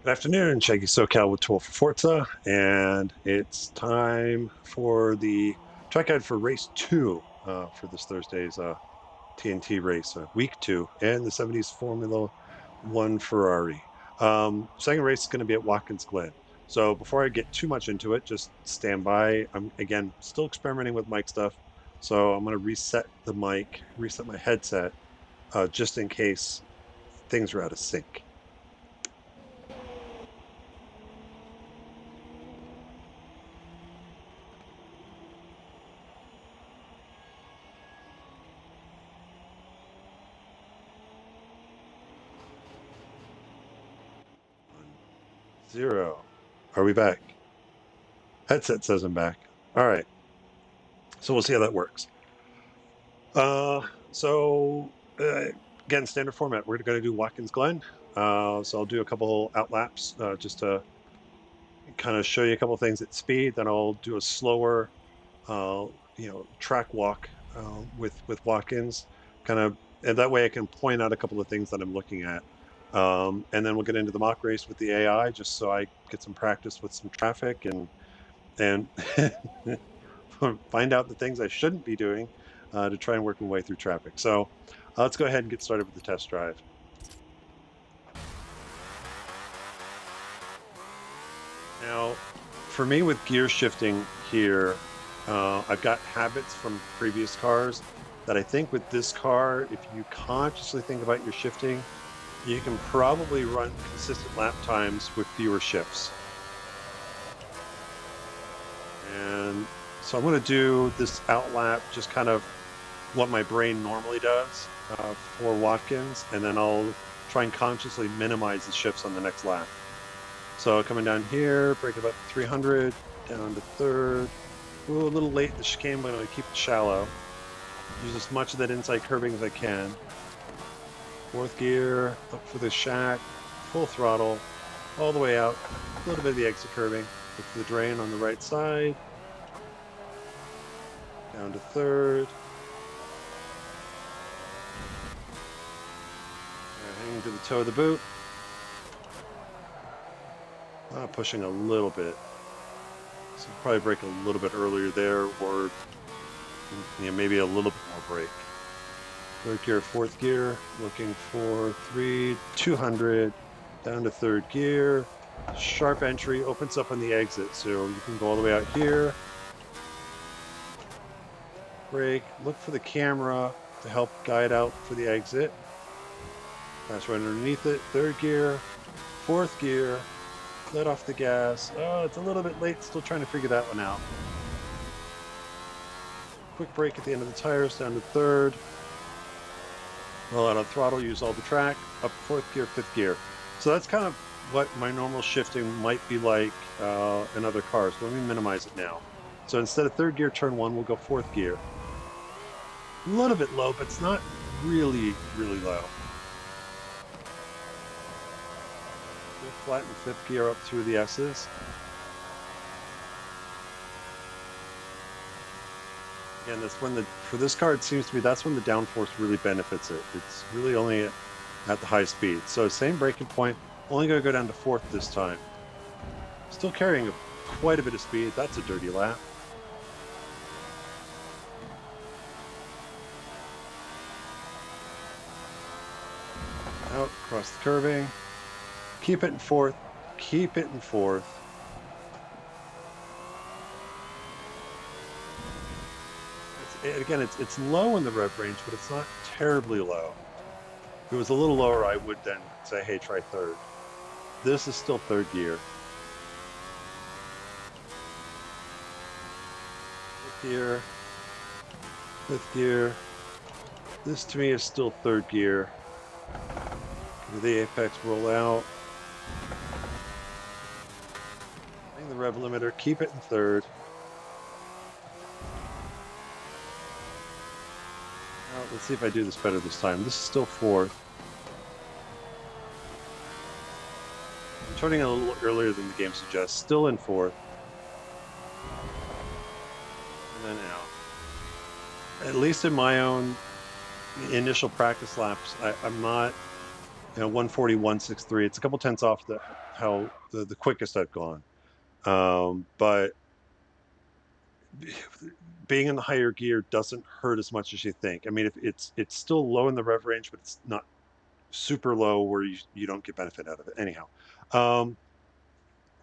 Good afternoon, Shaggy SoCal with 2Old4Forza, and it's time for the track guide for race two for this Thursday's TNT race, week two, and the 70s Formula One Ferrari. Second race is going to be at Watkins Glen. So before I get too much into it, just stand by. I'm again still experimenting with mic stuff, so I'm going to reset the mic, reset my headset, just in case things are out of sync. 1-0. Are we back? Headset says I'm back. All right. So we'll see how that works. So again, standard format. We're going to do Watkins Glen. So I'll do a couple outlaps just to kind of show you a couple things at speed. Then I'll do a slower, track walk with Watkins, kind of, and that way I can point out a couple of things that I'm looking at. And then we'll get into the mock race with the AI, just so I get some practice with some traffic and find out the things I shouldn't be doing to try and work my way through traffic. So let's go ahead and get started with the test drive. Now, for me with gear shifting here, I've got habits from previous cars that I think with this car, if you consciously think about your shifting, you can probably run consistent lap times with fewer shifts. And so I'm going to do this outlap, just kind of what my brain normally does for Watkins, and then I'll try and consciously minimize the shifts on the next lap. So coming down here, break about 300, down to third. Ooh, a little late in the chicane, but I'm going to keep it shallow. Use as much of that inside curving as I can. Fourth gear, up for the shack, full throttle, all the way out. A little bit of the exit curving. Look for the drain on the right side. Down to third. Hanging to the toe of the boot. Pushing a little bit. So probably brake a little bit earlier there, or maybe a little bit more brake. Third gear, fourth gear, looking for 200, down to third gear. Sharp entry, opens up on the exit, so you can go all the way out here. Brake, look for the camera to help guide out for the exit. Pass right underneath it. Third gear, fourth gear, let off the gas. Oh, it's a little bit late, still trying to figure that one out. Quick brake at the end of the tires, down to third. Roll out on throttle, use all the track, up fourth gear, fifth gear. So that's kind of what my normal shifting might be like in other cars. Let me minimize it now. So instead of third gear, turn one, we'll go fourth gear. A little bit low, but it's not really, really low. Flatten fifth gear up through the S's. And that's when for this car, it seems to me that's when the downforce really benefits it. It's really only at the high speed. So same braking point, only going to go down to fourth this time. Still carrying quite a bit of speed. That's a dirty lap. Out, across the curving. Keep it in fourth. Keep it in fourth. Again, it's low in the rev range, but it's not terribly low. If it was a little lower, I would then say, hey, try third. This is still third gear. Fifth gear. Fifth gear. This to me is still third gear. The apex roll out. Hang the rev limiter, keep it in third. Let's see if I do this better this time. This is still fourth. I'm turning a little earlier than the game suggests. Still in fourth. And then out. At least in my own initial practice laps, I'm not 140, 163. It's a couple tenths off how the quickest I've gone. But being in the higher gear doesn't hurt as much as you think. I mean, if it's still low in the rev range, but it's not super low where you don't get benefit out of it. Anyhow, um,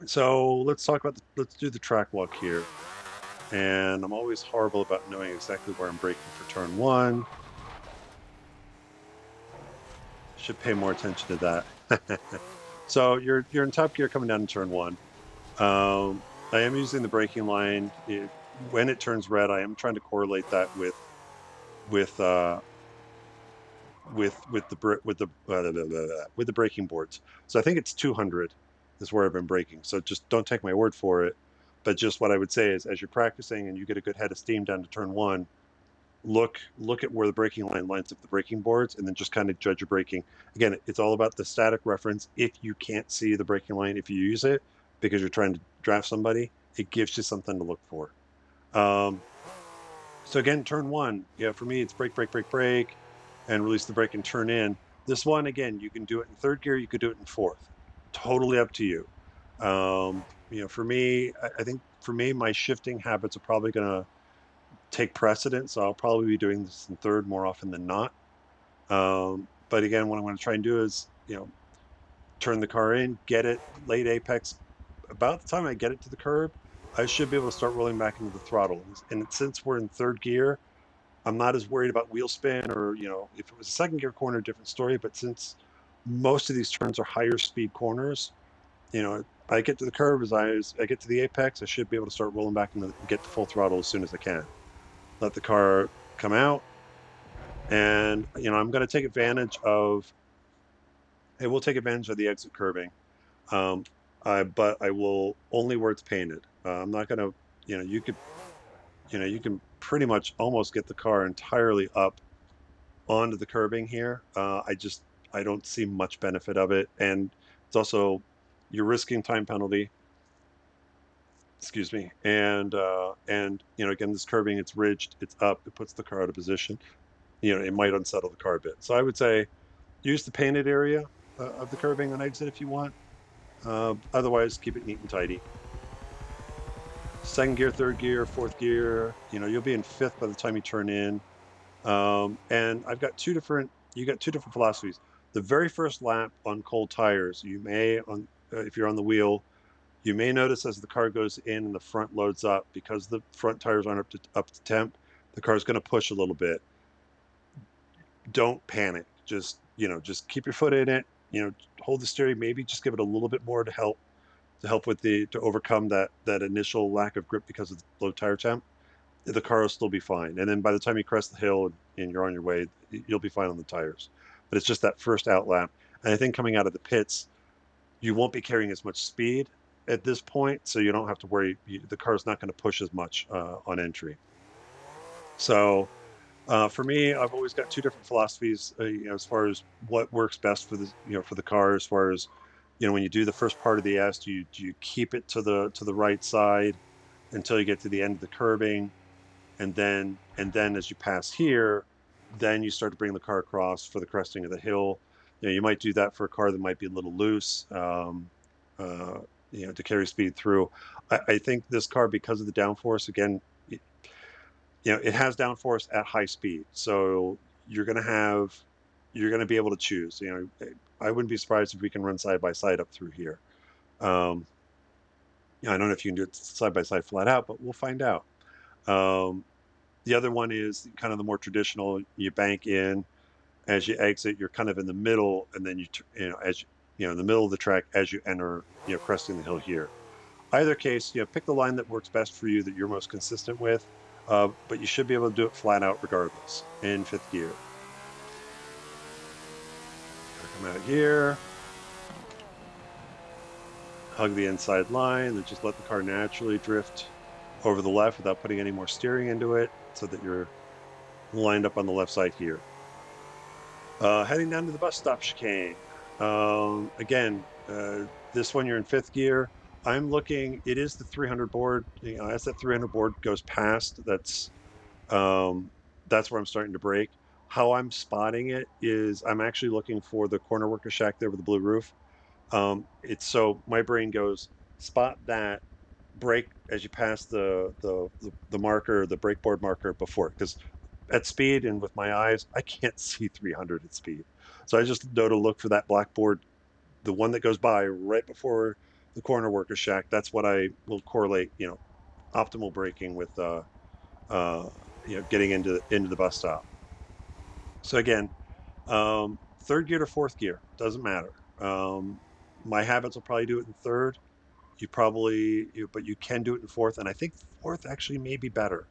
so let's talk about let's do the track walk here. And I'm always horrible about knowing exactly where I'm braking for turn one. Should pay more attention to that. So you're in top gear coming down in turn one. I am using the braking line. When it turns red, I am trying to correlate that with uh, with the braking boards. So I think it's 200 is where I've been braking. So just don't take my word for it. But just what I would say is, as you're practicing and you get a good head of steam down to turn one, look at where the braking line lines up the braking boards, and then just kind of judge your braking. Again, it's all about the static reference. If you can't see the braking line, if you use it because you're trying to draft somebody, it gives you something to look for. Um, so again, turn one, yeah, for me, it's brake, brake, brake, brake, and release the brake and turn in. This one, again, you can do it in third gear, you could do it in fourth. Totally up to you. For me, I think for me, my shifting habits are probably going to take precedence. So I'll probably be doing this in third more often than not. But again, what I'm going to try and do is, turn the car in, get it late apex. About the time I get it to the curb, I should be able to start rolling back into the throttle. And since we're in third gear, I'm not as worried about wheel spin or, if it was a second gear corner, different story. But since most of these turns are higher speed corners, I get to the curb I get to the apex, I should be able to start rolling back and get to full throttle as soon as I can. Let the car come out, and I'm going to take advantage of. It will take advantage of the exit curbing, um, but I will only where it's painted. I'm not going to. You can pretty much almost get the car entirely up onto the curbing here. I don't see much benefit of it, and it's also you're risking time penalty. Excuse me, and again, this curbing, it's ridged, it's up, it puts the car out of position. It might unsettle the car a bit. So I would say use the painted area of the curbing on exit if you want. Otherwise, keep it neat and tidy. Second gear, third gear, fourth gear. You'll be in fifth by the time you turn in. And you got two different philosophies. The very first lap on cold tires, if you're on the wheel, you may notice as the car goes in and the front loads up, because the front tires aren't up to temp, the car's going to push a little bit. Don't panic. Just keep your foot in it. Hold the steering. Maybe just give it a little bit more to help to overcome that initial lack of grip because of the low tire temp. The car will still be fine. And then by the time you crest the hill and you're on your way, you'll be fine on the tires. But it's just that first out lap. And I think coming out of the pits, you won't be carrying as much speed at this point, so you don't have to worry. The car's not going to push as much on entry. So for me, I've always got two different philosophies, as far as what works best for the car. As far as when you do the first part of the S, do you keep it to the right side until you get to the end of the curbing, and then as you pass here, then you start to bring the car across for the cresting of the hill. You might do that for a car that might be a little loose, to carry speed through. I think this car, because of the downforce, again, it has downforce at high speed, so you're going to be able to choose. I wouldn't be surprised if we can run side by side up through here. I don't know if you can do it side by side flat out, but we'll find out. The other one is kind of the more traditional. You bank in, as you exit, you're kind of in the middle, and then in the middle of the track as you enter, cresting the hill here. Either case, pick the line that works best for you, that you're most consistent with. But you should be able to do it flat out regardless in fifth gear. Come out here, hug the inside line, and just let the car naturally drift over the left without putting any more steering into it, so that you're lined up on the left side here. Heading down to the bus stop chicane. Again, this one you're in fifth gear. I'm looking. It is the 300 board. As that 300 board goes past, that's where I'm starting to brake. how I'm spotting it is I'm actually looking for the corner worker shack there with the blue roof. It's so my brain goes spot that, brake as you pass the marker, the brake board marker before, because at speed and with my eyes, I can't see 300 at speed. So I just know to look for that blackboard, the one that goes by right before the corner worker shack. That's what I will correlate, optimal braking with, uh, getting into the bus stop. So again, third gear to fourth gear doesn't matter. Um, my habits will probably do it in third. But you can do it in fourth, and I think fourth actually may be better.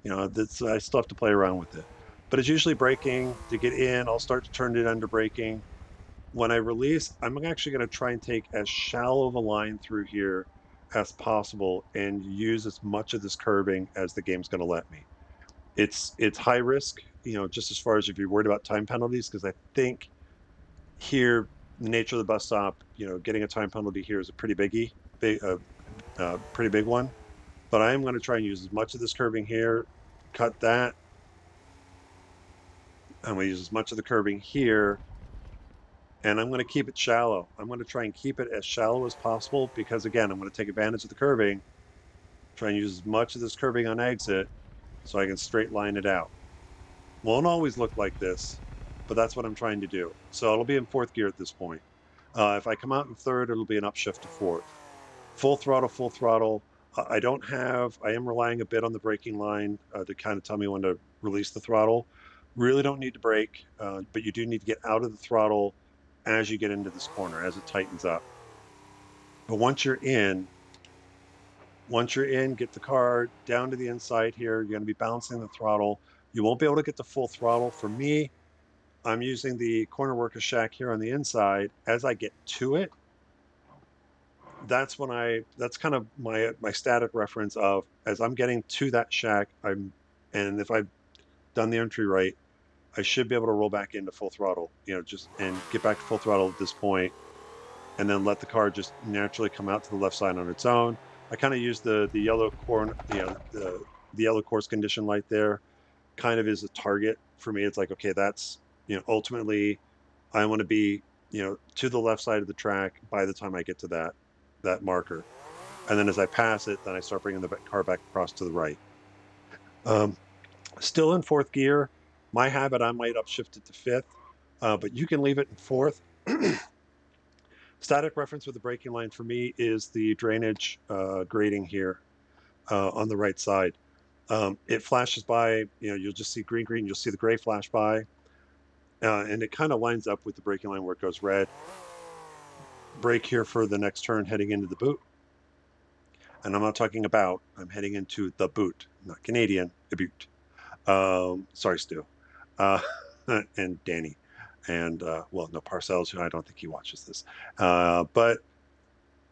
That's I still have to play around with it, but it's usually braking to get in. I'll start to turn it under braking. When I release, I'm actually going to try and take as shallow of a line through here as possible and use as much of this curving as the game's going to let me. It's high risk, just as far as if you're worried about time penalties, because I think here the nature of the bus stop, getting a time penalty here is a pretty big one. But I am going to try and use as much of this curving here, cut that. I'm going to use as much of the curving here, and I'm going to keep it shallow. I'm going to try and keep it as shallow as possible because, again, I'm going to take advantage of the curving, try and use as much of this curving on exit so I can straight line it out. Won't always look like this, but that's what I'm trying to do. So it'll be in fourth gear at this point. If I come out in third, it'll be an upshift to fourth. Full throttle, full throttle. I am relying a bit on the braking line to kind of tell me when to release the throttle. Really don't need to brake, but you do need to get out of the throttle as you get into this corner, as it tightens up. But once you're in, get the car down to the inside here. You're going to be balancing the throttle. You won't be able to get the full throttle. For me, I'm using the corner worker shack here on the inside. As I get to it, that's kind of my static reference of as I'm getting to that shack, and if I've done the entry right, I should be able to roll back into full throttle, just and get back to full throttle at this point, and then let the car just naturally come out to the left side on its own. I kind of use the yellow corn, the yellow course condition light there, kind of is a target for me. It's like, okay, that's, ultimately I want to be, to the left side of the track by the time I get to that marker. And then as I pass it, then I start bringing the car back across to the right. Um, Still in fourth gear. My habit, I might upshift it to fifth, but you can leave it in fourth. Static reference with the braking line for me is the drainage grading here on the right side. It flashes by, you'll just see green, green, you'll see the gray flash by, and it kind of lines up with the braking line where it goes red. Brake here for the next turn heading into the boot. And I'm not talking about, I'm heading into the boot, not Canadian, the boot. Sorry, Stu. Uh, and Danny. And, well, no, Parcells, who I don't think he watches this. But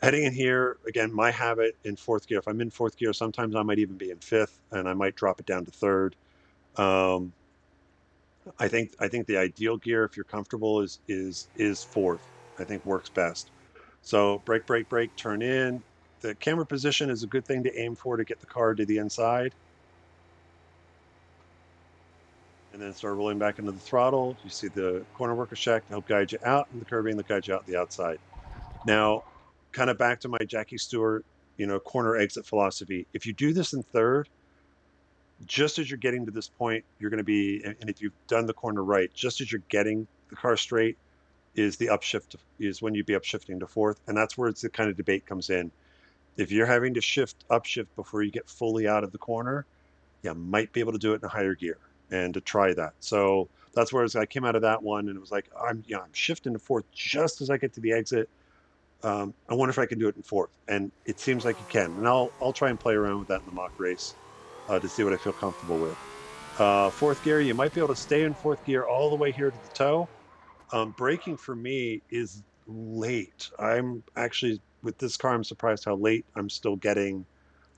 heading in here, again, my habit in fourth gear, if I'm in fourth gear, sometimes I might even be in fifth and I might drop it down to third. I think the ideal gear, if you're comfortable, is fourth. I think works best. So brake, brake, brake, turn in. The camera position is a good thing to aim for to get the car to the inside. And then start rolling back into the throttle. You see the corner worker shack to help guide you out, and the curving that guides you out the outside. Now, kind of back to my Jackie Stewart, corner exit philosophy. If you do this in third, just as you're getting to this point, you're going to be, and if you've done the corner right, just as you're getting the car straight, is the upshift, is when you'd be upshifting to fourth. And that's where it's the kind of debate comes in. If you're having to upshift before you get fully out of the corner, you might be able to do it in a higher gear and to try that. So that's where I came out of that one and it was like, I'm shifting to fourth just as I get to the exit. I wonder if I can do it in fourth. And it seems like you can. And I'll try and play around with that in the mock race to see what I feel comfortable with. Fourth gear, you might be able to stay in fourth gear all the way here to the toe. Braking for me is late. I'm actually, with this car, I'm surprised how late I'm still getting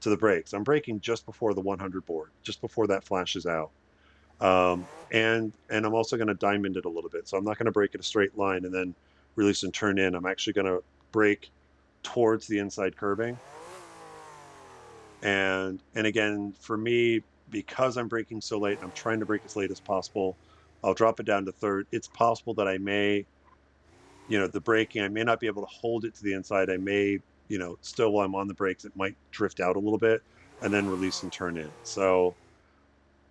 to the brakes. I'm braking just before the 100 board, just before that flashes out. And I'm also going to diamond it a little bit. So I'm not going to brake in a straight line and then release and turn in. I'm actually going to brake towards the inside curbing. And again, for me, because I'm braking so late, I'm trying to brake as late as possible. I'll drop it down to third. It's possible that I may, the braking, I may not be able to hold it to the inside. I may, still while I'm on the brakes, it might drift out a little bit and then release and turn in. So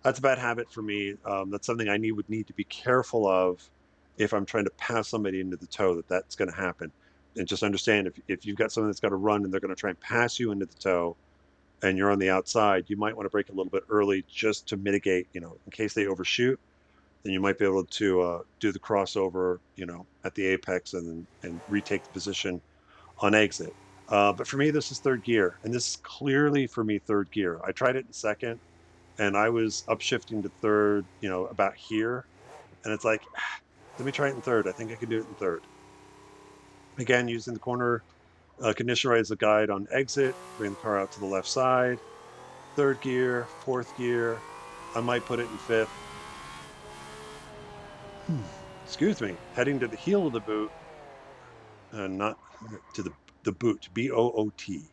that's a bad habit for me. That's something would need to be careful of if I'm trying to pass somebody into the toe, that's going to happen. And just understand if you've got someone that's got to run and they're going to try and pass you into the toe and you're on the outside, you might want to brake a little bit early just to mitigate, in case they overshoot, then you might be able to do the crossover, at the apex and retake the position on exit. But for me, this is third gear, and this is clearly for me third gear. I tried it in second, and I was upshifting to third, about here, and it's like, let me try it in third. I think I can do it in third. Again, using the corner conditioner as a guide on exit, bring the car out to the left side, third gear, fourth gear. I might put it in fifth. Excuse me, heading to the heel of the boot, not to the boot, BOOT.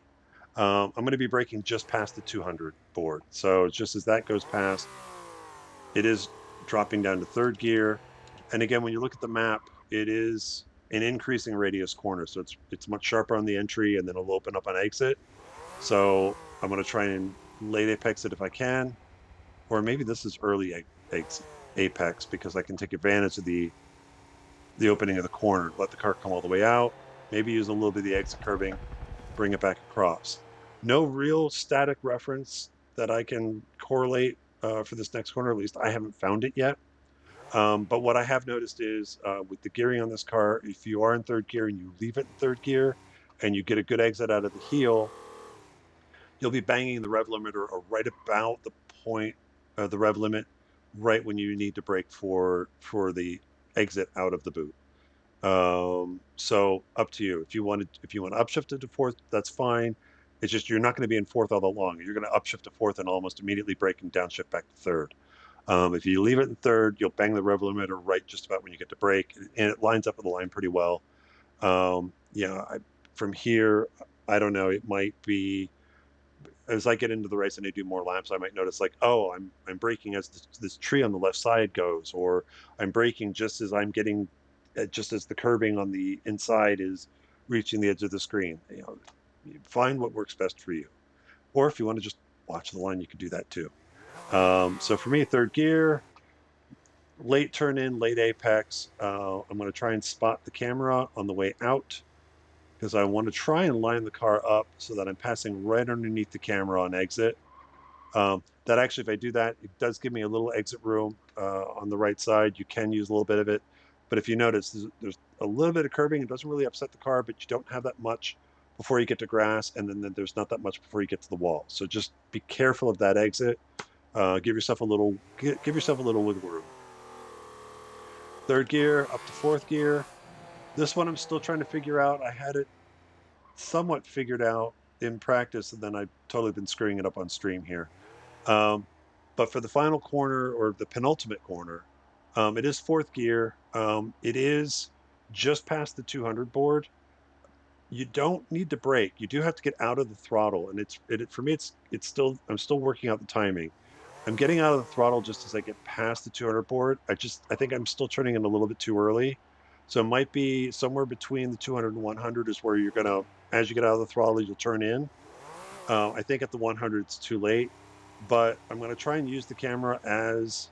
I'm going to be braking just past the 200 board. So just as that goes past, it is dropping down to third gear. And again, when you look at the map, it is an increasing radius corner. So it's much sharper on the entry and then it'll open up on exit. So I'm going to try and late apex it if I can, or maybe this is early apex because I can take advantage of the opening of the corner, let the car come all the way out, maybe use a little bit of the exit curbing, bring it back across. No real static reference that I can correlate for this next corner. At least I haven't found it yet. But what I have noticed is with the gearing on this car, if you are in third gear and you leave it in third gear and you get a good exit out of the heel, you'll be banging the rev limiter right about the point of the rev limit, right when you need to brake for the exit out of the boot. So up to you. If you want to upshift it to fourth, that's fine. It's just you're not going to be in fourth all that long. You're going to upshift to fourth and almost immediately brake and downshift back to third. If you leave it in third, you'll bang the rev limiter right just about when you get to brake, and it lines up with the line pretty well. From here, I don't know. It might be as I get into the race and I do more laps, I might notice like, oh, I'm braking as this tree on the left side goes, or I'm braking just as I'm getting, just as the curbing on the inside is reaching the edge of the screen. Find what works best for you. Or if you want to just watch the line, you can do that too. So for me, third gear, late turn in, late apex. I'm going to try and spot the camera on the way out because I want to try and line the car up so that I'm passing right underneath the camera on exit. That actually, if I do that, it does give me a little exit room on the right side. You can use a little bit of it. But if you notice, there's a little bit of curbing. It doesn't really upset the car, but you don't have that much before you get to grass. And then there's not that much before you get to the wall. So just be careful of that exit. Give yourself a little wiggle room. Third gear up to fourth gear. This one I'm still trying to figure out. I had it somewhat figured out in practice, and then I've totally been screwing it up on stream here. But for the final corner or the penultimate corner, it is fourth gear. It is just past the 200 board. You don't need to brake. You do have to get out of the throttle, and for me, I'm still working out the timing. I'm getting out of the throttle just as I get past the 200 board. I think I'm still turning in a little bit too early. So it might be somewhere between the 200 and 100 is where you're going to, as you get out of the throttle, you'll turn in. I think at the 100, it's too late, but I'm going to try and use the camera as,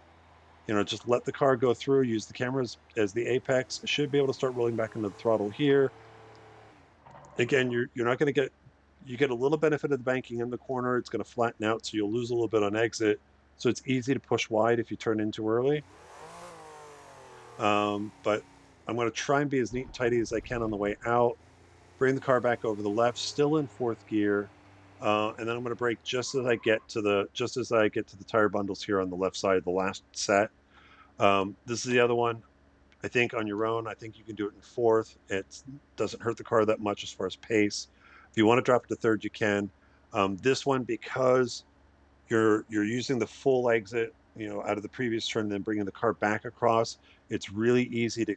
just let the car go through, use the camera as the apex. I should be able to start rolling back into the throttle here. Again, you're not going to you get a little benefit of the banking in the corner. It's going to flatten out, so you'll lose a little bit on exit. So it's easy to push wide if you turn in too early. But I'm going to try and be as neat and tidy as I can on the way out. Bring the car back over the left, still in fourth gear, and then I'm going to brake just as I get to the tire bundles here on the left side, the last set. This is the other one. I think on your own, I think you can do it in fourth. It doesn't hurt the car that much as far as pace. If you want to drop it to third, you can. This one, because you're using the full exit, out of the previous turn, then bringing the car back across, it's really easy to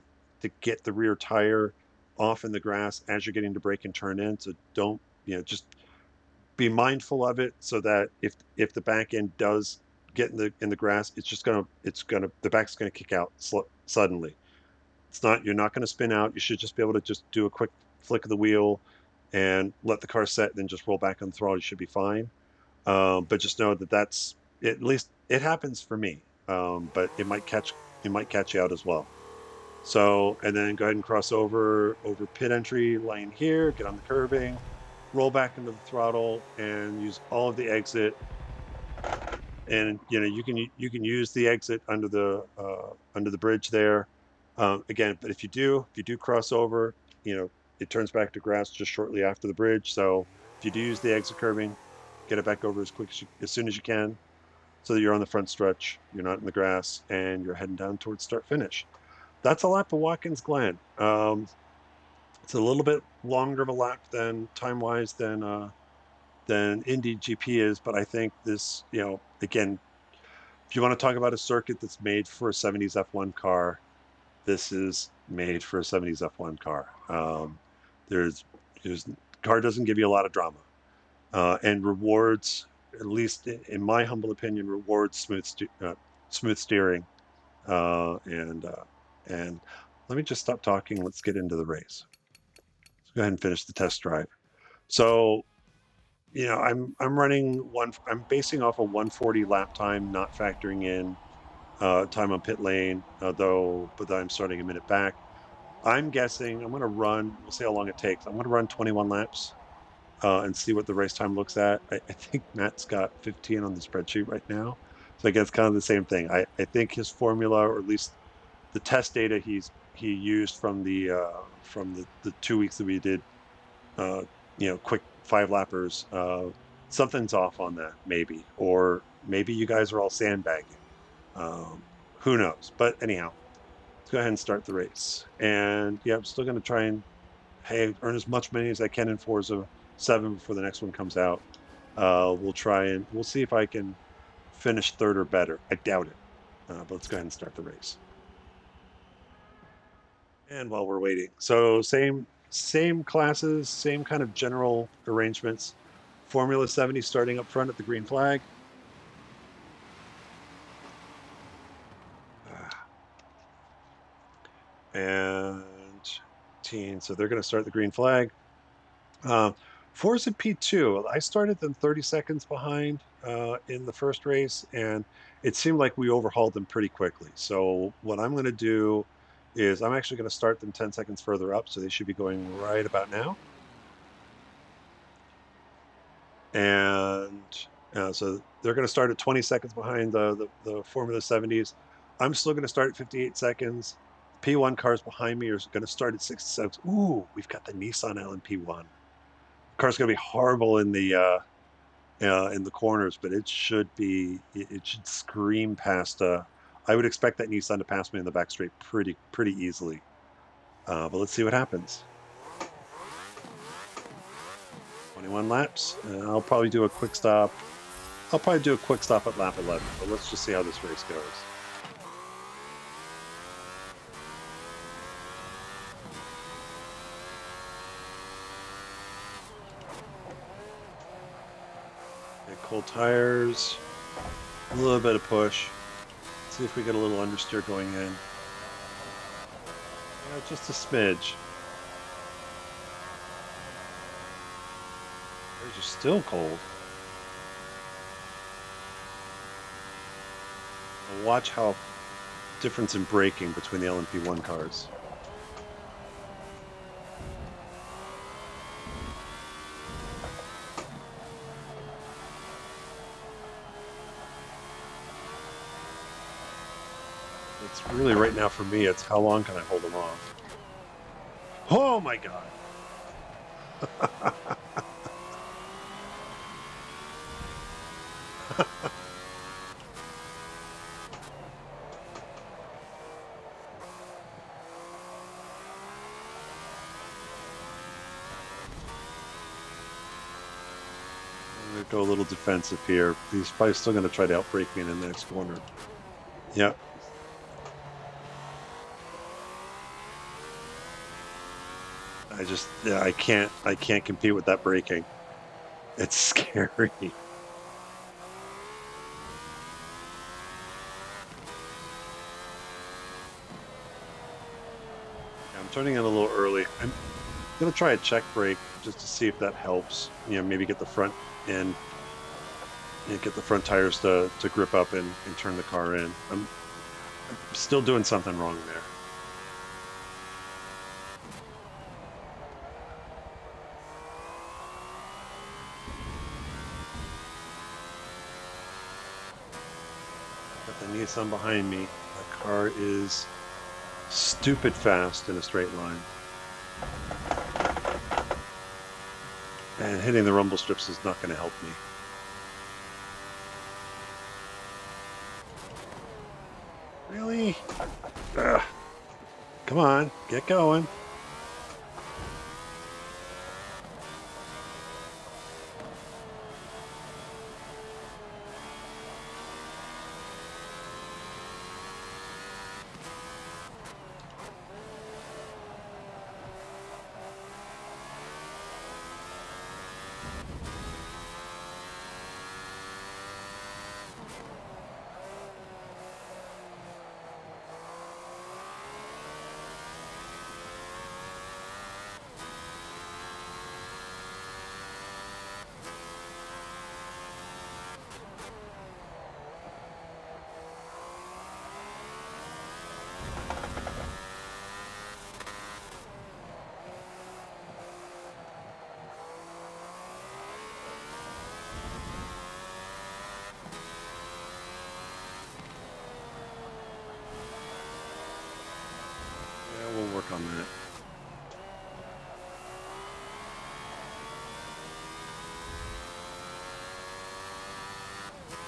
get the rear tire off in the grass as you're getting to brake and turn in. So don't, just be mindful of it so that if the back end does get in the grass, the back's gonna kick out suddenly. It's not You're not gonna spin out. You should just be able to just do a quick flick of the wheel and let the car set, and then just roll back on the throttle. You should be fine. But just know that that's at least it happens for me. But it might catch you out as well. So, and then go ahead and cross over pit entry lane here, get on the curbing, roll back into the throttle, and use all of the exit. And you can use the exit under the bridge there. Again, but if you do cross over, it turns back to grass just shortly after the bridge. So if you do use the exit curbing, get it back over as soon as you can, so that you're on the front stretch, you're not in the grass, and you're heading down towards start finish. That's a lap of Watkins Glen. It's a little bit longer of a lap than time wise than Indy GP is, but I think this, again, if you want to talk about a circuit that's made for a 70s F1 car, this is made for a 70s F1 car. There's, there's car doesn't give you a lot of drama, and rewards, at least in my humble opinion, rewards smooth steering. And let me just stop talking. Let's get into the race. Let's go ahead and finish the test drive. So, I'm basing off a 140 lap time, not factoring in time on pit lane, but I'm starting a minute back. I'm guessing I'm going to run. We'll see how long it takes. I'm going to run 21 laps and see what the race time looks at. I think Matt's got 15 on the spreadsheet right now, so I guess kind of the same thing. I think his formula, or at least the test data he used from the 2 weeks that we did, uh, quick five lappers. Something's off on that, maybe, or maybe you guys are all sandbagging. Um, who knows? But anyhow, let's go ahead and start the race. And yeah, I'm still going to try and earn as much money as I can in Forza 7 before the next one comes out. We'll see if I can finish third or better. I doubt it, but let's go ahead and start the race. And while we're waiting, so same classes, same kind of general arrangements. Formula 70 starting up front at the green flag. And teen, so they're going to start the green flag. Forza P2, I started them 30 seconds behind in the first race, and it seemed like we overhauled them pretty quickly. So what I'm going to do is I'm actually going to start them 10 seconds further up, so they should be going right about now. And so they're going to start at 20 seconds behind the Formula 70s. I'm still going to start at 58 seconds. P1 cars behind me are going to start at 66. Ooh, we've got the Nissan LMP1. Car's going to be horrible in the corners, but it should scream past. I would expect that Nissan to pass me in the back straight pretty easily. But let's see what happens. 21 laps. I'll probably do a quick stop. I'll probably do a quick stop at lap 11. But let's just see how this race goes. Cold tires, a little bit of push. Let's see if we get a little understeer going in. Just a smidge. Tires are still cold. And watch how difference in braking between the LMP1 cars. It's really, right now for me, it's how long can I hold them off? Oh my God. I'm going to go a little defensive here. He's probably still going to try to outbrake me in the next corner. Yep. I can't compete with that braking. It's scary. I'm turning in a little early. I'm gonna try a check brake just to see if that helps. Maybe get the front end, get the front tires to grip up and turn the car in. I'm still doing something wrong there. Got the Nissan behind me. That car is stupid fast in a straight line. And hitting the rumble strips is not going to help me. Really? Ugh. Come on, get going. Yeah, we'll work on that.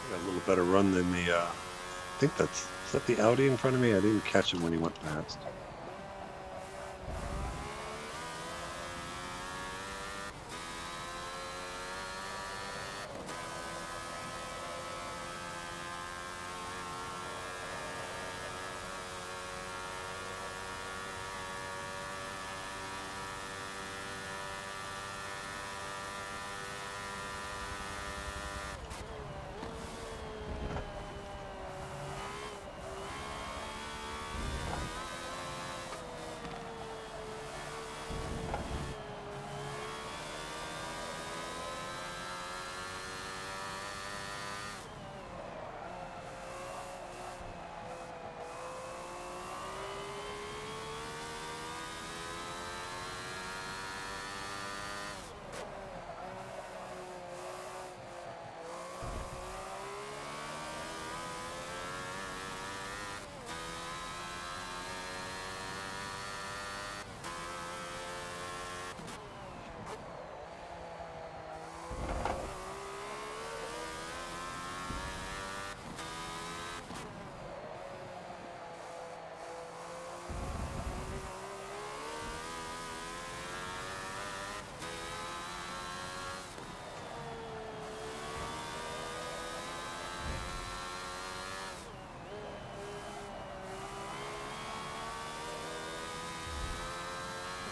Got a little better run than the, I think is that the Audi in front of me? I didn't catch him when he went past.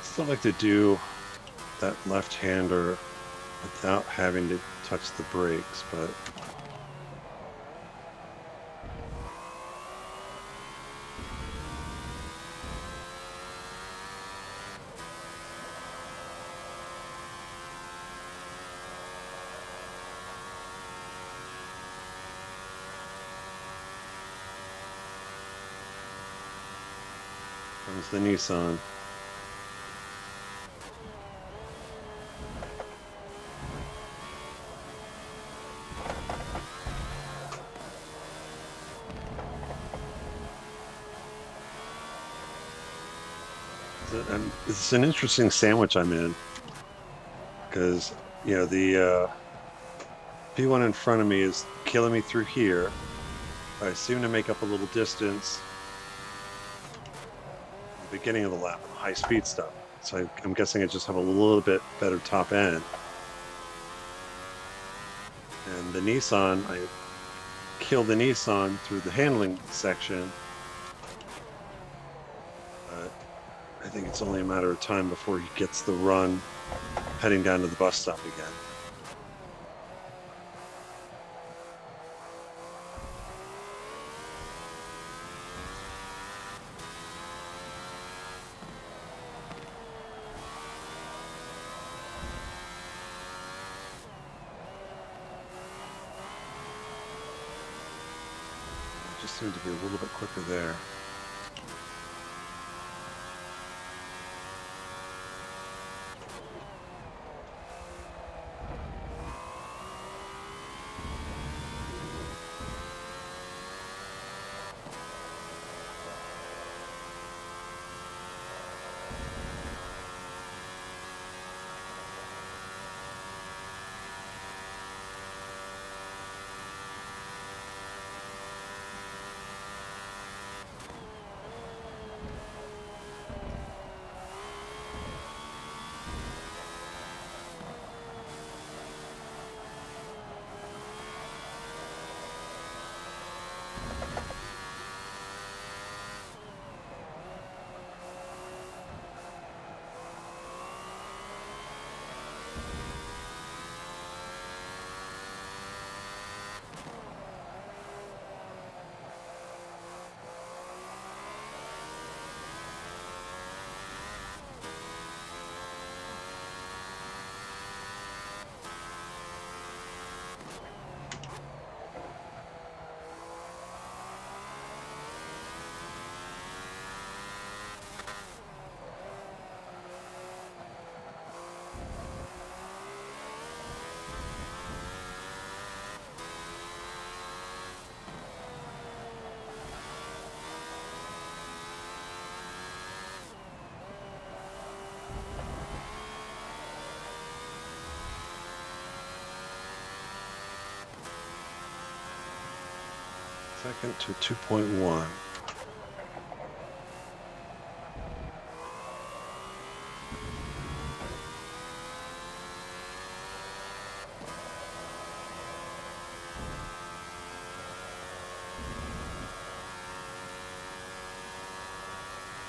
Still like to do that left-hander without having to touch the brakes, but comes the Nissan. It's an interesting sandwich I'm in because the P1 in front of me is killing me through here. I seem to make up a little distance at the beginning of the lap on the high speed stuff. So I'm guessing I just have a little bit better top end. And the Nissan, I kill the Nissan through the handling section. But I think it's only a matter of time before he gets the run heading down to the bus stop again. Seemed to be a little bit quicker there. Second to 2.1.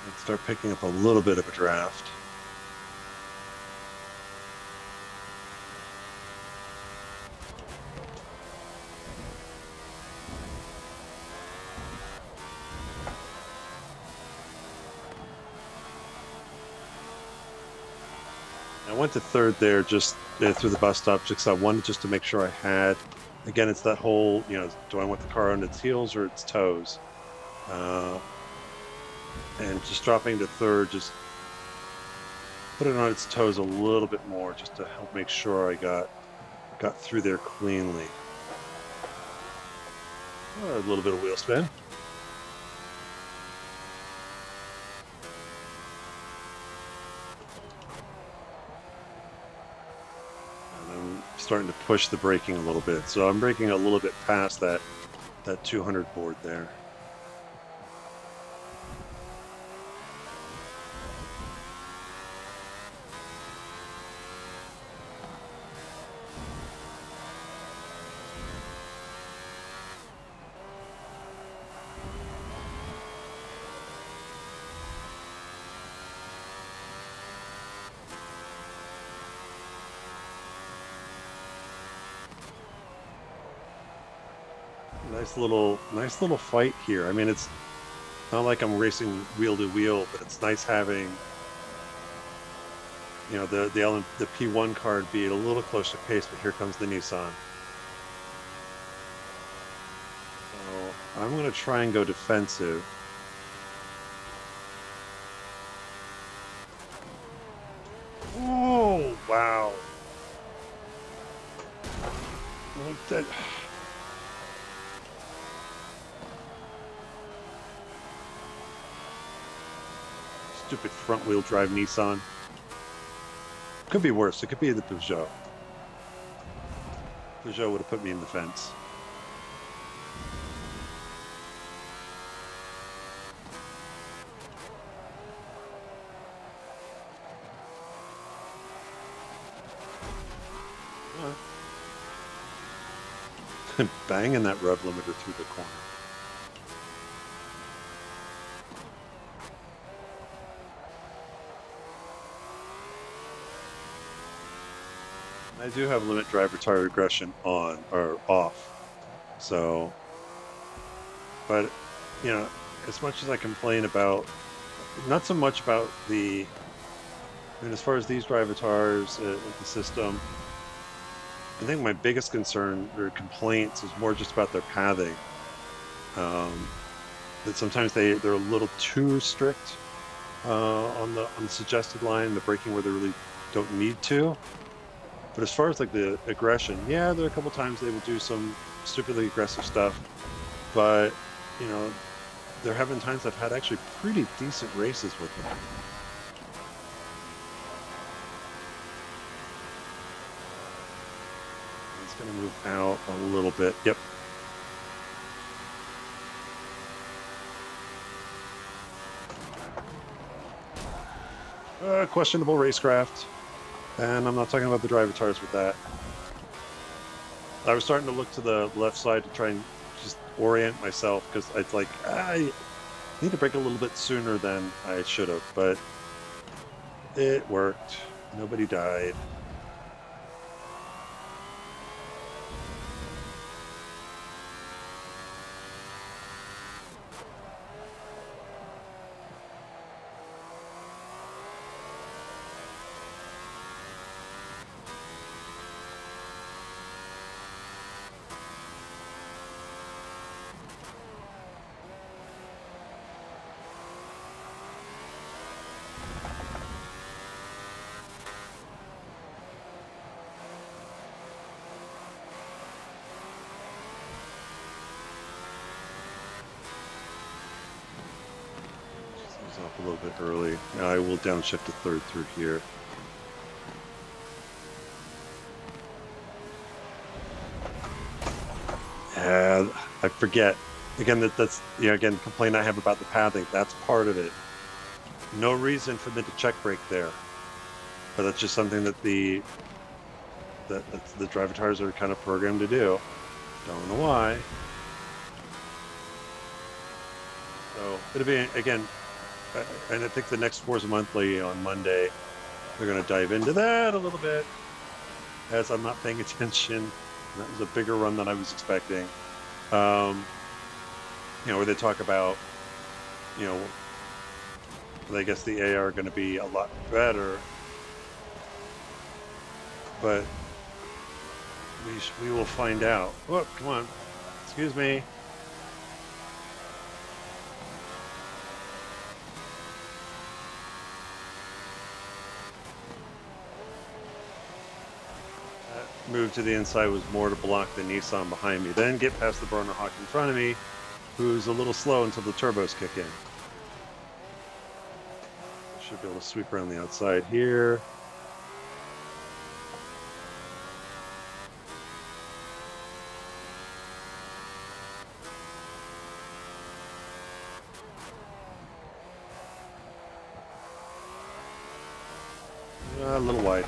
Let's start picking up a little bit of a draft. I went to third there just through the bus stop because I wanted just to make sure I had, again, it's that whole, do I want the car on its heels or its toes? And just dropping to third, just put it on its toes a little bit more just to help make sure I got through there cleanly. A little bit of wheel spin. Starting to push the braking a little bit, so I'm braking a little bit past that 200 board there. Nice little fight here. I mean, it's not like I'm racing wheel to wheel, but it's nice having, the P1 card be a little closer pace. But here comes the Nissan. So I'm going to try and go defensive. Oh wow! Look that. Stupid front-wheel drive Nissan. Could be worse. It could be the Peugeot. Peugeot would have put me in the fence. Banging that rev limiter through the corner. I do have limit drive retard regression on or off, so, but as much as I complain about, not so much about as far as these drive retars, the system, I think my biggest concern or complaints is more just about their pathing. that sometimes they're a little too strict on the suggested line, the braking where they really don't need to. But as far as like the aggression, yeah, there are a couple times they will do some stupidly aggressive stuff, but you know, there have been times I've had actually pretty decent races with them. It's going to move out a little bit. Yep. Questionable racecraft. And I'm not talking about the drivatars with that. I was starting to look to the left side to try and just orient myself because it's like, I need to brake a little bit sooner than I should have, but it worked. Nobody died. Off a little bit early. I will downshift to third through here. I forget. Again, that's again, complaint I have about the pathing. That's part of it. No reason for them to check brake there, but that's just something that the drivatars are kind of programmed to do. Don't know why. So it'll be again, and I think the next Forza Monthly on Monday, they're going to dive into that a little bit, as I'm not paying attention. That was a bigger run than I was expecting. Where they talk about, I guess the AI are going to be a lot better, but we will find out. Oh, come on. Excuse me. That move to the inside was more to block the Nissan behind me. Then get past the burner hawk in front of me, who's a little slow until the turbos kick in. Should be able to sweep around the outside here. A little wide.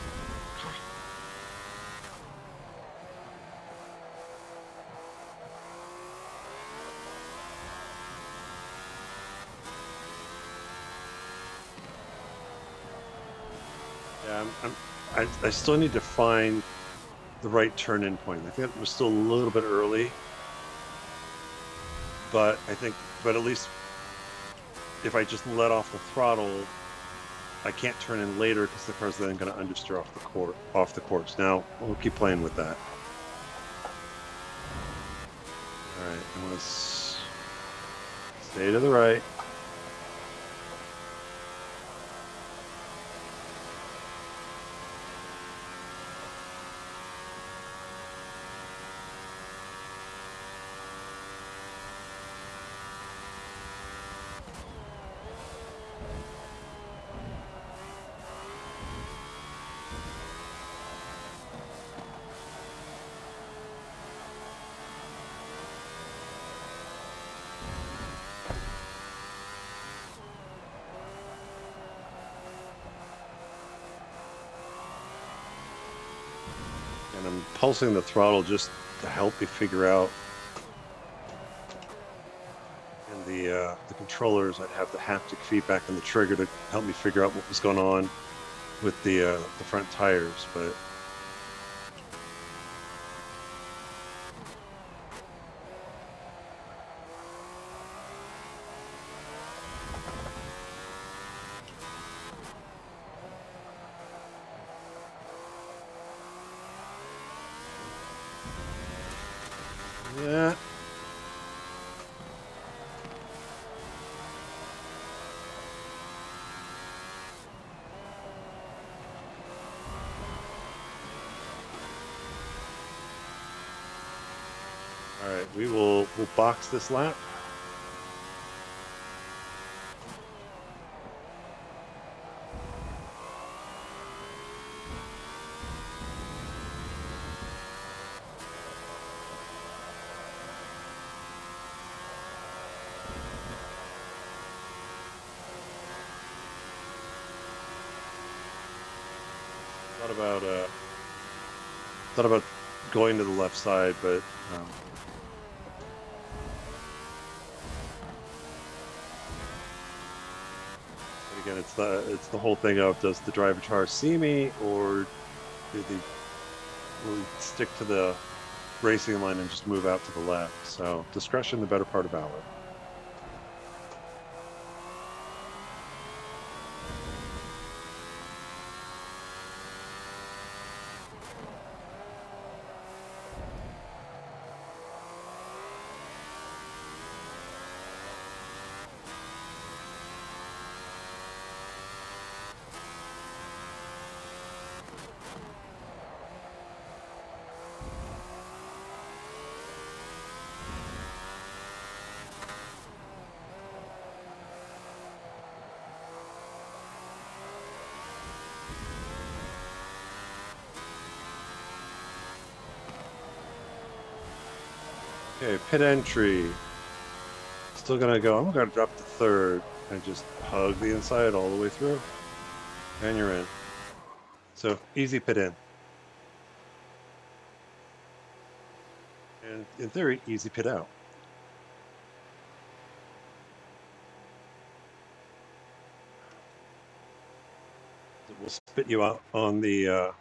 Yeah, I still need to find the right turn-in point. I think we're still a little bit early, but at least if I just let off the throttle, I can't turn in later because the car's then going to understeer off the course. Now we'll keep playing with that. All right, I want to stay to the right. And I'm pulsing the throttle just to help me figure out. And the controllers, I'd have the haptic feedback on the trigger to help me figure out what was going on with the front tires, but. Yeah. right, we'll box this lap. Thought about going to the left side, but again, it's the whole thing of, does the driver car see me, or do they really stick to the racing line and just move out to the left? So discretion, the better part of valor. Okay, pit entry. Still gonna go. I'm gonna drop the third and just hug the inside all the way through. And you're in. So easy pit in. And in theory, easy pit out. We'll spit you out on the,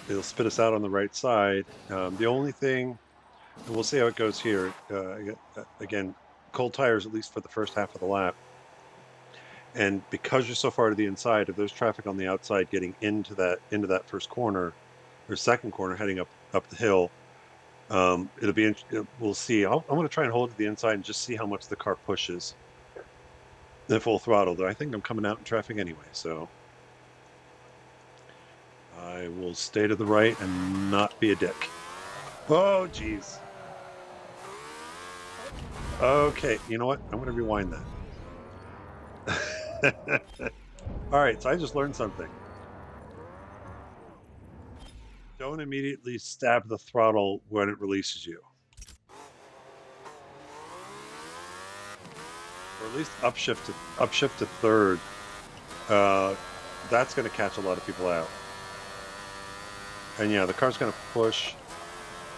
it'll spit us out on the right side. The only thing, and we'll see how it goes here. Again, cold tires, at least for the first half of the lap. And because you're so far to the inside, if there's traffic on the outside getting into that first corner or second corner heading up the hill, we'll see. I'm going to try and hold it to the inside and just see how much the car pushes at full throttle. Though I think I'm coming out in traffic anyway, so I will stay to the right and not be a dick. Oh, geez. Okay, you know what? I'm going to rewind that. All right, so I just learned something. Don't immediately stab the throttle when it releases you. Or at least upshift to third. That's going to catch a lot of people out. And yeah, the car's going to push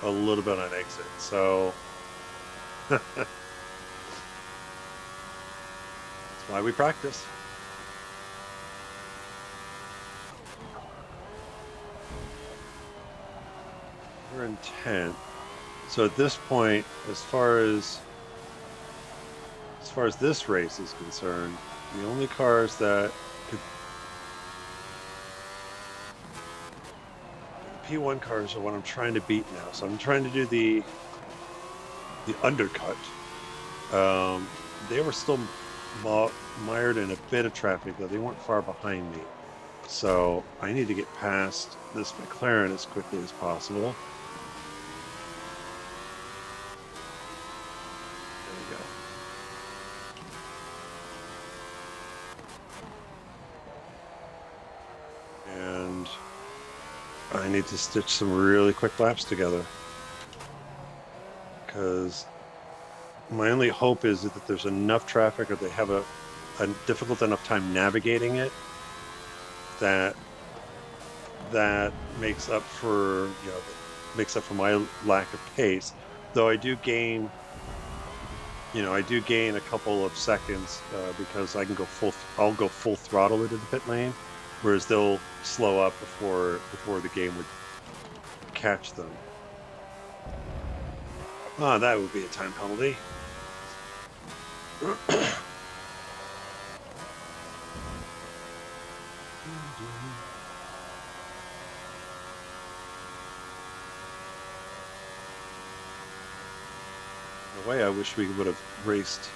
a little bit on exit, so that's why we practice. We're in 10th. So at this point, as far as this race is concerned, the only cars that could, the P1 cars are what I'm trying to beat now. So I'm trying to do the undercut. They were still mired in a bit of traffic, though they weren't far behind me. So I need to get past this McLaren as quickly as possible. I need to stitch some really quick laps together, because my only hope is that there's enough traffic, or they have a difficult enough time navigating it, that makes up for my lack of pace. Though I do gain a couple of seconds because I can go I'll go full throttle into the pit lane, whereas they'll slow up before the game would catch them. Ah, that would be a time penalty. In a way, I wish we would have raced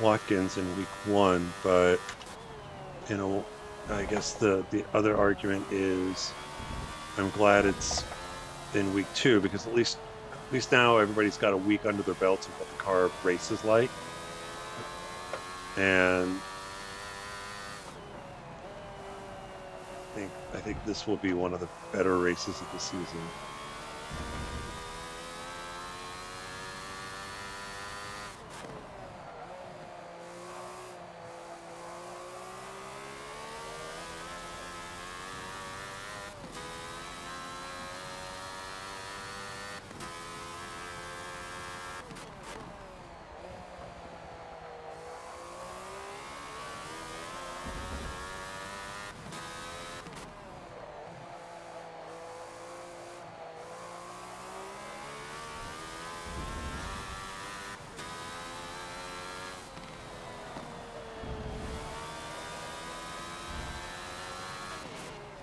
Watkins in week 1, but I guess the other argument is I'm glad it's in week 2, because at least now everybody's got a week under their belts of what the car race is like, and I think this will be one of the better races of the season.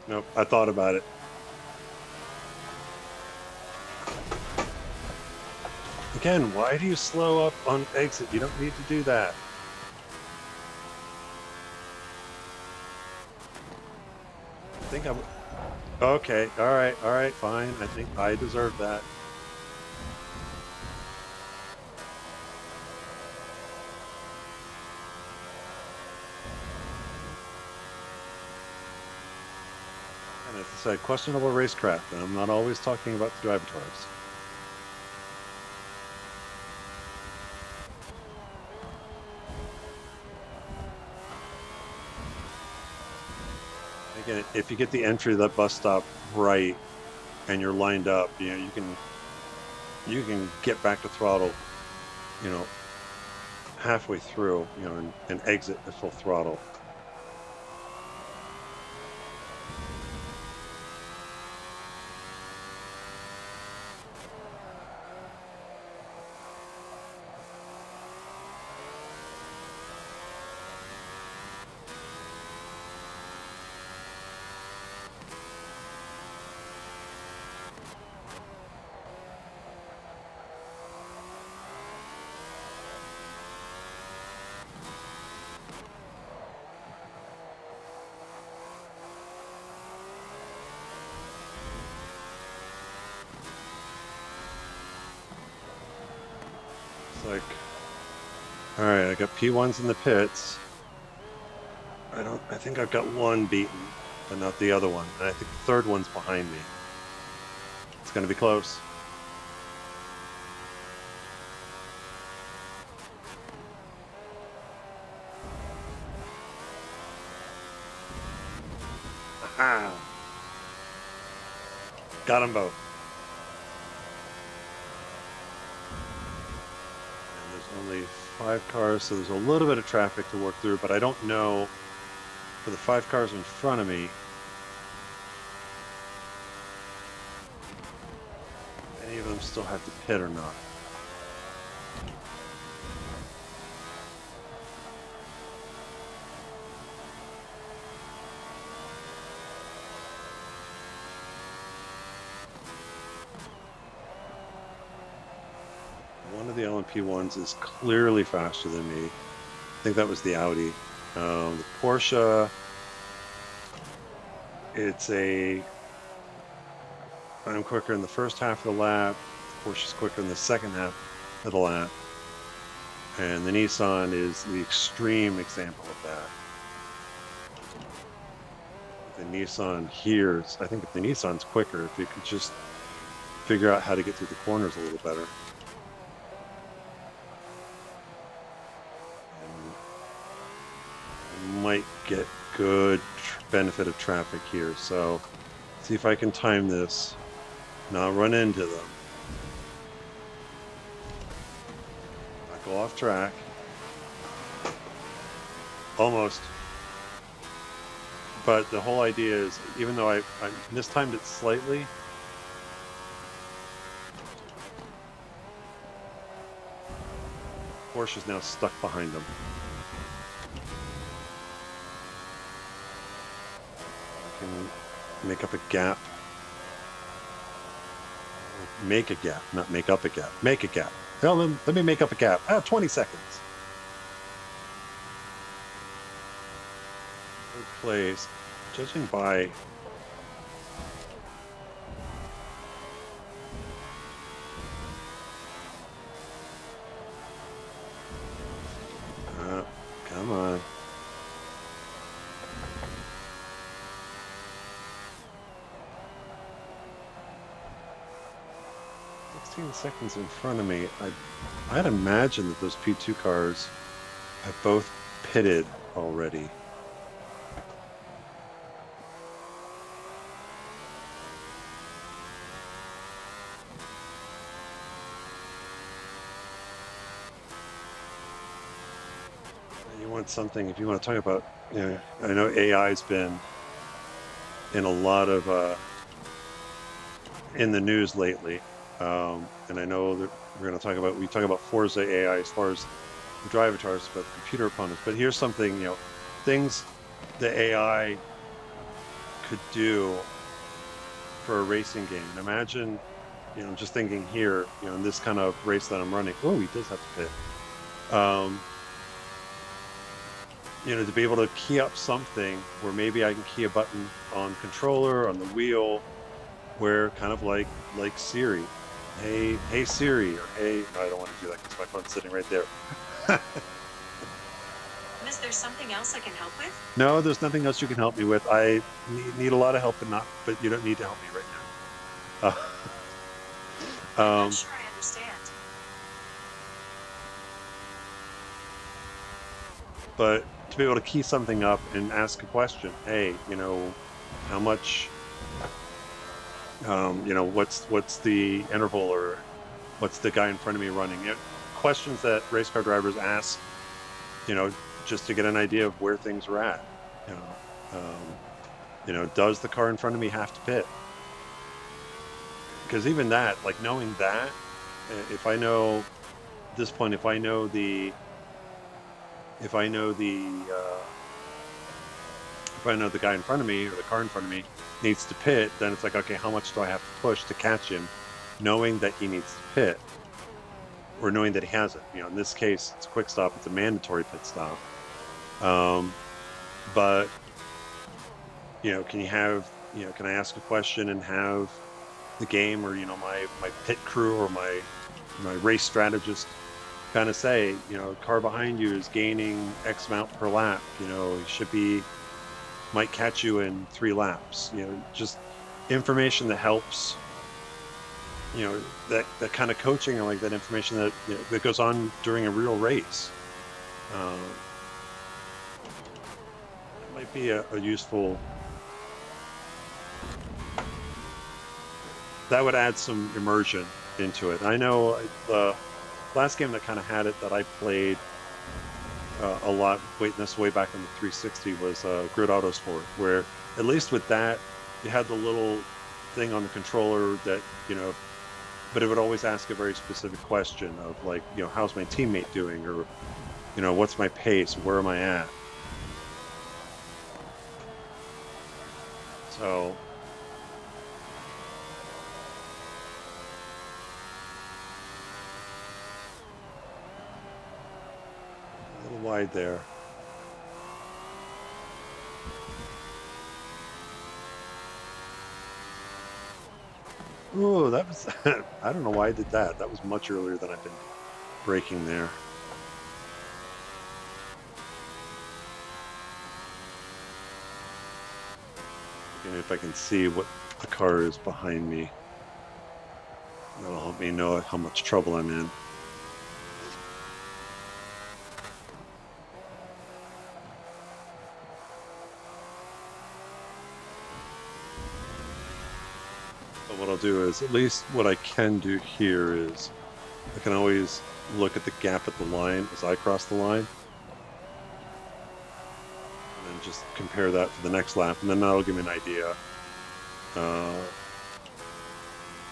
Nope, I thought about it. Again, why do you slow up on exit? You don't need to do that. I think I'm okay. All right, fine. I think I deserve that. And as I said, questionable racecraft, and I'm not always talking about the drivatars. Again, if you get the entry of that bus stop right and you're lined up, you can get back to throttle, you know, halfway through, and exit at full throttle. It's like, all right, I got P1s in the pits. I think I've got one beaten, but not the other one. And I think the third one's behind me. It's going to be close. Aha! Got them both. And there's only 5 cars, so there's a little bit of traffic to work through, but I don't know for the 5 cars in front of me if any of them still have to pit or not. One of the LMP1s is clearly faster than me. I think that was the Audi. The Porsche, I'm quicker in the first half of the lap. The Porsche's quicker in the second half of the lap. And the Nissan is the extreme example of that. The Nissan here, I think if the Nissan's quicker, if you could just figure out how to get through the corners a little better. And might get good benefit of traffic here. So see if I can time this, not run into them. Not go off track. Almost. But the whole idea is, even though I mistimed it slightly, Porsche is now stuck behind them. I can make up a gap. Make a gap, not make up a gap. Make a gap. Well, then let me make up a gap. 20 seconds. Third place, judging by Come on. 16 seconds in front of me. I'd imagine that those P2 cars have both pitted already. You want something, if you want to talk about, you know, I know AI's been in a lot of in the news lately, and I know that we talk about Forza AI as far as the drive avatars, but the computer opponents. But here's something, you know, things the AI could do for a racing game. And imagine, you know, just thinking here, you know, in this kind of race that I'm running. Oh, he does have to pit. You know, to be able to key up something where maybe I can key a button on controller, on the wheel, where kind of like Siri, hey Siri, or hey, no, I don't want to do that because my phone's sitting right there. Is there something else I can help with? No, there's nothing else you can help me with. I need a lot of help, but you don't need to help me right now. I'm not sure I understand. But to be able to key something up and ask a question, hey, you know, how much, you know, what's the interval, or what's the guy in front of me running? You know, questions that race car drivers ask, you know, just to get an idea of where things are at. You know, you know, does the car in front of me have to pit? Because even that, like knowing that, if I know at this point, if I know the if I know the guy in front of me or the car in front of me needs to pit, then it's like, okay, how much do I have to push to catch him, knowing that he needs to pit, or knowing that he hasn't. You know, in this case, it's a quick stop; it's a mandatory pit stop. But you know, can you have, you know, can I ask a question and have the game, or you know, my pit crew or my race strategist kind of say, you know, car behind you is gaining X amount per lap. You know, he should be, might catch you in 3 laps. You know, just information that helps. You know, that kind of coaching, or like that information that, you know, that goes on during a real race. That might be a useful. That would add some immersion into it. I know the last game that kind of had it that I played a lot. Wait, this way back on the 360 was Grid Autosport, where at least with that, you had the little thing on the controller that, you know, but it would always ask a very specific question of like, you know, how's my teammate doing, or you know, what's my pace, where am I at? So a little wide there. Oh, that was I don't know why I did that. That was much earlier than I've been braking there. And if I can see what the car is behind me, that'll help me know how much trouble I'm in. But what I'll do is, at least what I can do here is, I can always look at the gap at the line as I cross the line, and then just compare that for the next lap, and then that'll give me an idea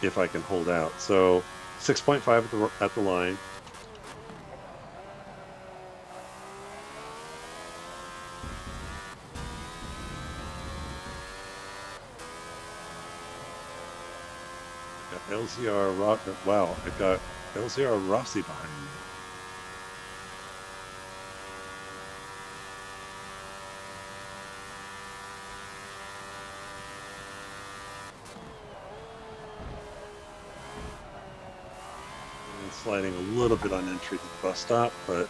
if I can hold out. So 6.5 at the line. Got LZR wow, I've got LZR Rossi behind me. And sliding a little bit on entry to the bus stop, but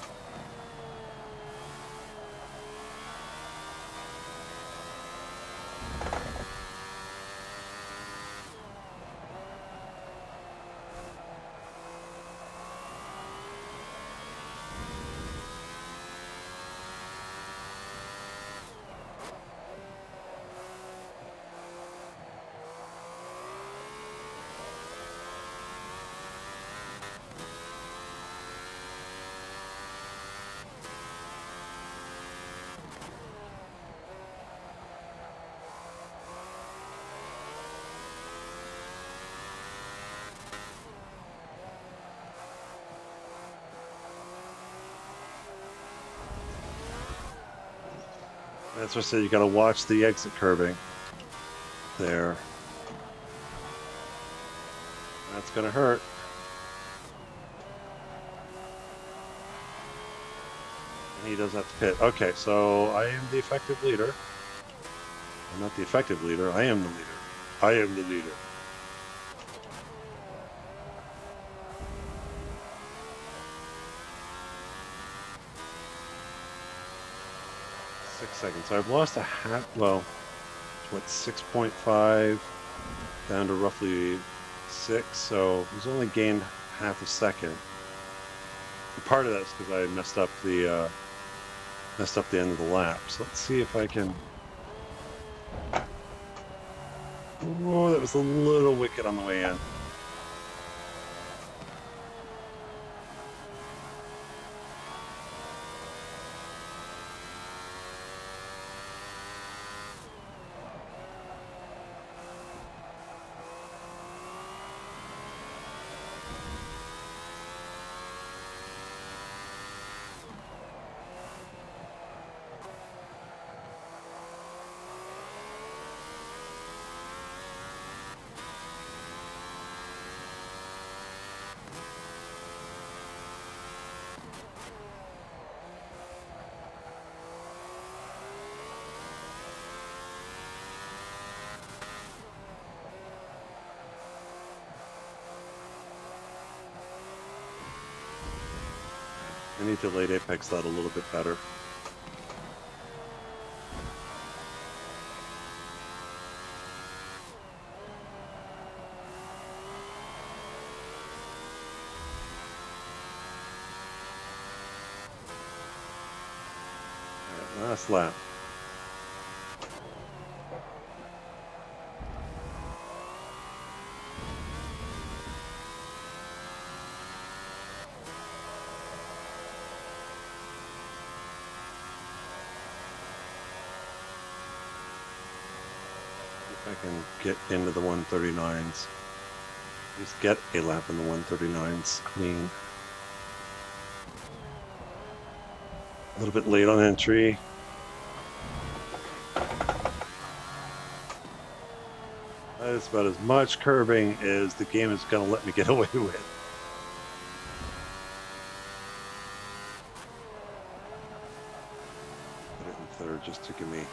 That's what I said. You got to watch the exit curbing there. That's gonna hurt. And he does have to pit. Okay, so I am the effective leader. I'm not the effective leader. I am the leader. I am the leader. 6 seconds. So I've lost a half. Well, what 6.5 down to roughly 6. So he's only gained half a second. And part of that's because I messed up the end of the lap. So let's see if I can. Oh, that was a little wicked on the way in. I need to late apex that a little bit better. All right, last lap. If I can get into the 139s. Just get a lap in the 139s clean. A little bit late on entry. That is about as much curbing as the game is going to let me get away with. Put it in third just to give me.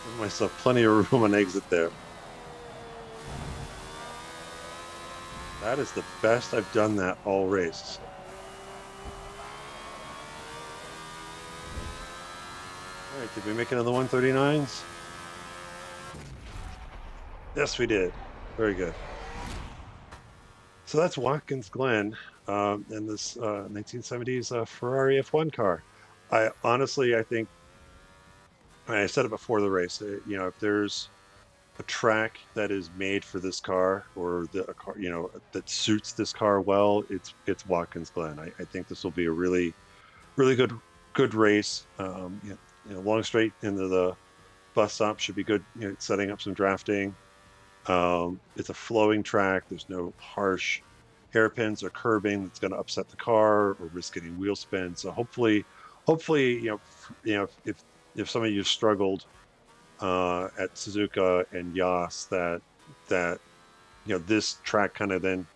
Give myself plenty of room on exit there. That is the best I've done that all race. All right, did we make it on the 139s? Yes, we did. Very good. So that's Watkins Glen and this 1970s Ferrari F1 car. I honestly, I think, I said it before the race, if there's a track that is made for this car or a car, that suits this car well, it's Watkins Glen. I think this will be a really, really good race. Long straight into the bus stop should be good. Setting up some drafting. It's a flowing track. There's no harsh hairpins or curbing that's going to upset the car or risk getting wheel spin. So hopefully, if some of you struggled at Suzuka and Yas, that this track kind of then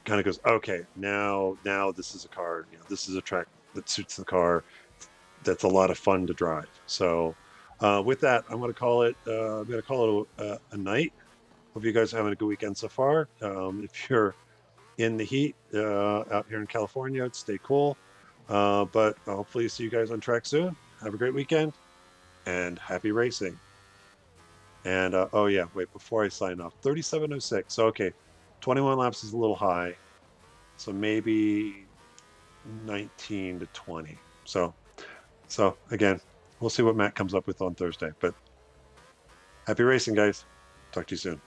kind of goes, okay, now this is a car. This is a track that suits the car. That's a lot of fun to drive. So with that, I'm going to call it. I'm going to call it a night. Hope you guys are having a good weekend so far. If you're in the heat out here in California, stay cool. But hopefully see you guys on track soon. Have a great weekend and happy racing. And oh yeah, wait, before I sign off, 37:06. So okay, 21 laps is a little high. So maybe 19 to 20. So again, we'll see what Matt comes up with on Thursday. But happy racing, guys. Talk to you soon.